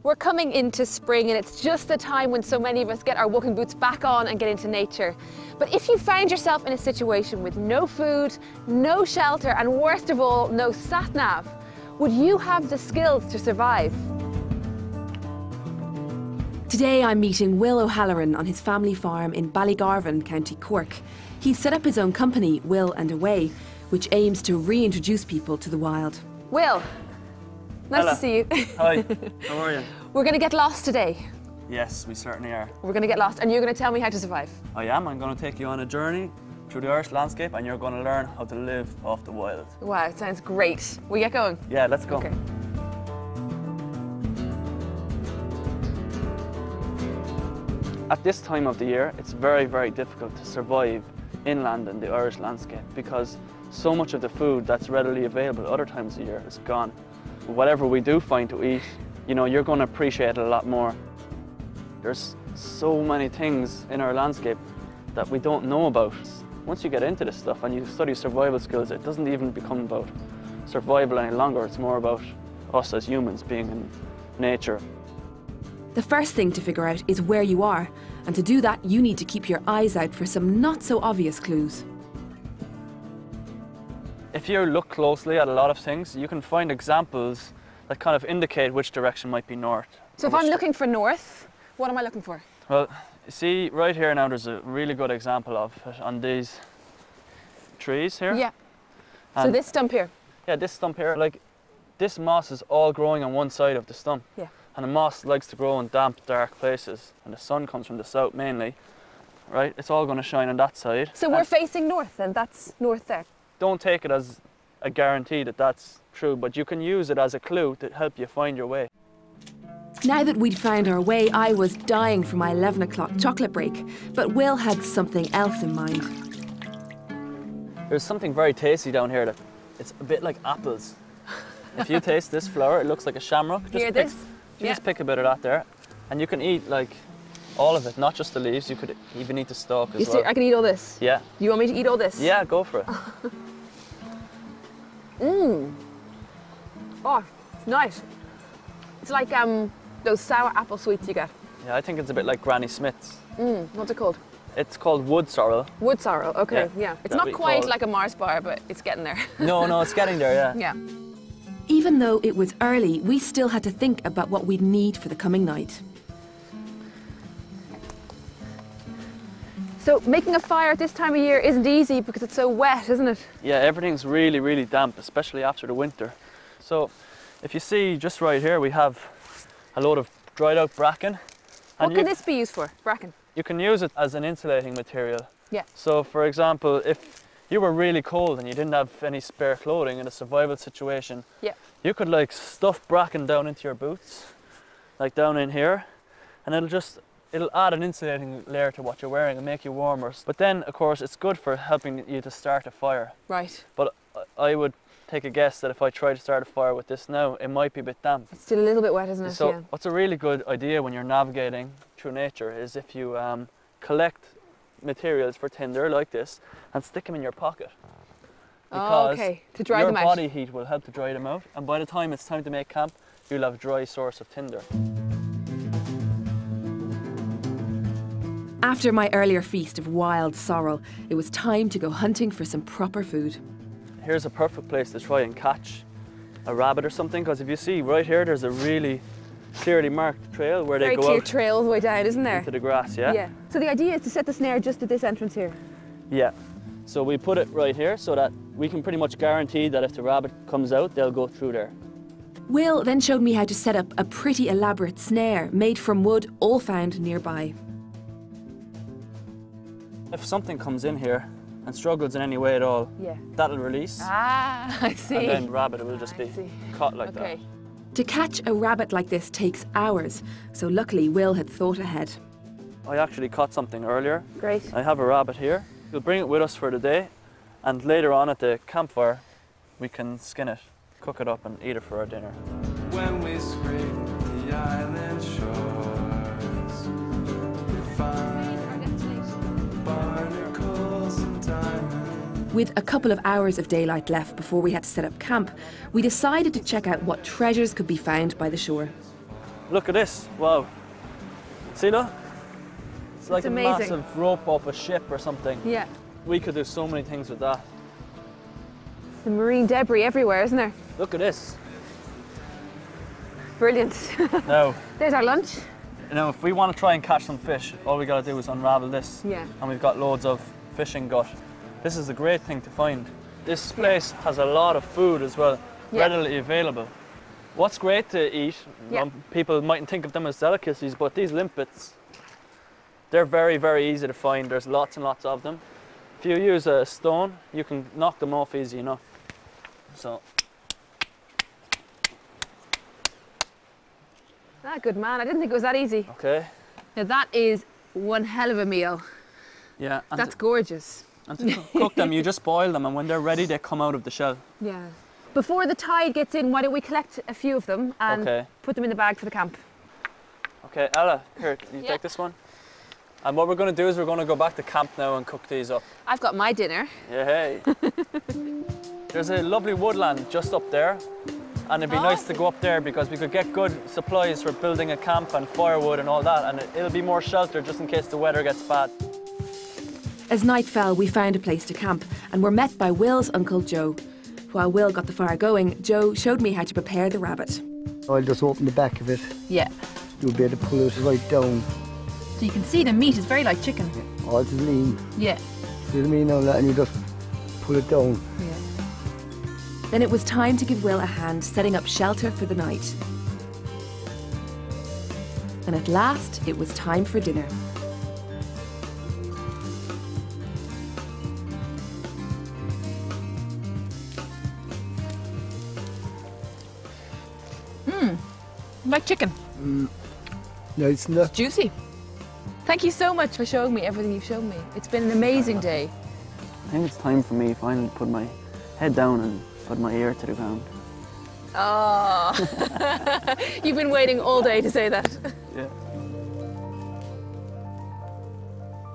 We're coming into spring and it's just the time when so many of us get our walking boots back on and get into nature. But if you found yourself in a situation with no food, no shelter, and worst of all, no sat-nav, would you have the skills to survive? Today I'm meeting Will O'Halloran on his family farm in Ballygarvan, County Cork. He's set up his own company, Will and Away, which aims to reintroduce people to the wild. Will, nice Hello. to see you. Hi, how are you? We're going to get lost today. Yes, we certainly are. We're going to get lost and you're going to tell me how to survive. I am. I'm going to take you on a journey through the Irish landscape and you're going to learn how to live off the wild. Wow, it sounds great. We get going? Yeah, let's go. Okay. At this time of the year, it's very, very difficult to survive inland in the Irish landscape because so much of the food that's readily available other times of the year is gone. Whatever we do find to eat, you know, you're going to appreciate it a lot more. There's so many things in our landscape that we don't know about. Once you get into this stuff and you study survival skills, it doesn't even become about survival any longer. It's more about us as humans being in nature. The first thing to figure out is where you are, and to do that you need to keep your eyes out for some not so obvious clues. If you look closely at a lot of things, you can find examples that kind of indicate which direction might be north. So if I'm looking for north, what am I looking for? Well, you see right here now there's a really good example of it on these trees here. Yeah. And so this stump here? Yeah, this stump here, like this moss is all growing on one side of the stump. Yeah. And the moss likes to grow in damp, dark places. And the sun comes from the south mainly, right? It's all going to shine on that side. So we're facing north and that's north there? Don't take it as a guarantee that that's true, but you can use it as a clue to help you find your way. Now that we'd found our way, I was dying for my 11 o'clock chocolate break, but Will had something else in mind. There's something very tasty down here that it's a bit like apples. If you taste this flower, it looks like a shamrock. Just pick a bit of that there, and you can eat like all of it, not just the leaves. You could even eat the stalk as well. I can eat all this? Yeah. You want me to eat all this? Yeah, go for it. Mmm. Oh, nice. It's like those sour apple sweets you get. Yeah, I think it's a bit like Granny Smith's. What's it called? It's called wood sorrel. Wood sorrel, okay, yeah. It's not quite like a Mars bar, but it's getting there. No, it's getting there, yeah. Yeah. Even though it was early, we still had to think about what we'd need for the coming night. So making a fire at this time of year isn't easy because it's so wet, isn't it? Yeah, everything's really, really damp, especially after the winter. So if you see just right here, we have a load of dried out bracken. What can this be used for, bracken? You can use it as an insulating material. Yeah. So for example, if you were really cold and you didn't have any spare clothing in a survival situation, you could like stuff bracken down into your boots, like down in here, and it'll add an insulating layer to what you're wearing and make you warmer. But then, of course, it's good for helping you to start a fire. Right. But I would take a guess that if I try to start a fire with this now, it might be a bit damp. It's still a little bit wet, isn't it? So what's a really good idea when you're navigating through nature is if you collect materials for tinder like this and stick them in your pocket. Because to dry them out. your body heat will help to dry them out, and by the time it's time to make camp, you'll have a dry source of tinder. After my earlier feast of wild sorrel, it was time to go hunting for some proper food. Here's a perfect place to try and catch a rabbit or something, because if you see right here, there's a really clearly marked trail where they go out. Very clear trail all the way down, isn't there? Into the grass, yeah? Yeah. So the idea is to set the snare just at this entrance here? Yeah. So we put it right here so that we can pretty much guarantee that if the rabbit comes out, they'll go through there. Will then showed me how to set up a pretty elaborate snare made from wood all found nearby. If something comes in here and struggles in any way at all, that'll release. Ah, I see. And then the rabbit will just be caught like that. To catch a rabbit like this takes hours, so luckily Will had thought ahead. I actually caught something earlier. Great. I have a rabbit here. We'll bring it with us for the day, and later on at the campfire we can skin it, cook it up and eat it for our dinner. When we scrape the island shores, we find barnacles and diamonds. With a couple of hours of daylight left before we had to set up camp, we decided to check out what treasures could be found by the shore. Look at this, wow. See that? It's like a amazing. massive rope off a ship or something. Yeah. We could do so many things with that. The marine debris everywhere, isn't there? Look at this. Brilliant. Now, There's our lunch. if we want to try and catch some fish, all we got to do is unravel this. Yeah. And we've got loads of fishing gut. This is a great thing to find. This place has a lot of food as well, readily available. What's great to eat, people mightn't think of them as delicacies, but these limpets, they're very, very easy to find. There's lots and lots of them. If you use a stone, you can knock them off easy enough. So. Ah, good man. I didn't think it was that easy. Okay. Now that is one hell of a meal. Yeah. And That's gorgeous. And to cook them, you just boil them, and when they're ready, they come out of the shell. Yeah. Before the tide gets in, why don't we collect a few of them and put them in the bag for the camp? Okay, Ella, here, can you take this one? And what we're going to do is we're going to go back to camp now and cook these up. I've got my dinner. Yeah, hey. There's a lovely woodland just up there, and it'd be nice to go up there because we could get good supplies for building a camp and firewood and all that, and it'll be more shelter just in case the weather gets bad. As night fell, we found a place to camp and were met by Will's Uncle Joe. While Will got the fire going, Joe showed me how to prepare the rabbit. I'll just open the back of it. Yeah. You'll be able to pull it right down. So you can see the meat is very like chicken. Oh, it's lean. Yeah. See what I mean? And you just pull it down. Yeah. Then it was time to give Will a hand setting up shelter for the night. And at last, it was time for dinner. Like chicken. Nice, isn't it? Juicy. Thank you so much for showing me everything you've shown me. It's been an amazing day. I think it's time for me finally to put my head down and put my ear to the ground. Oh, you've been waiting all day to say that. Yeah.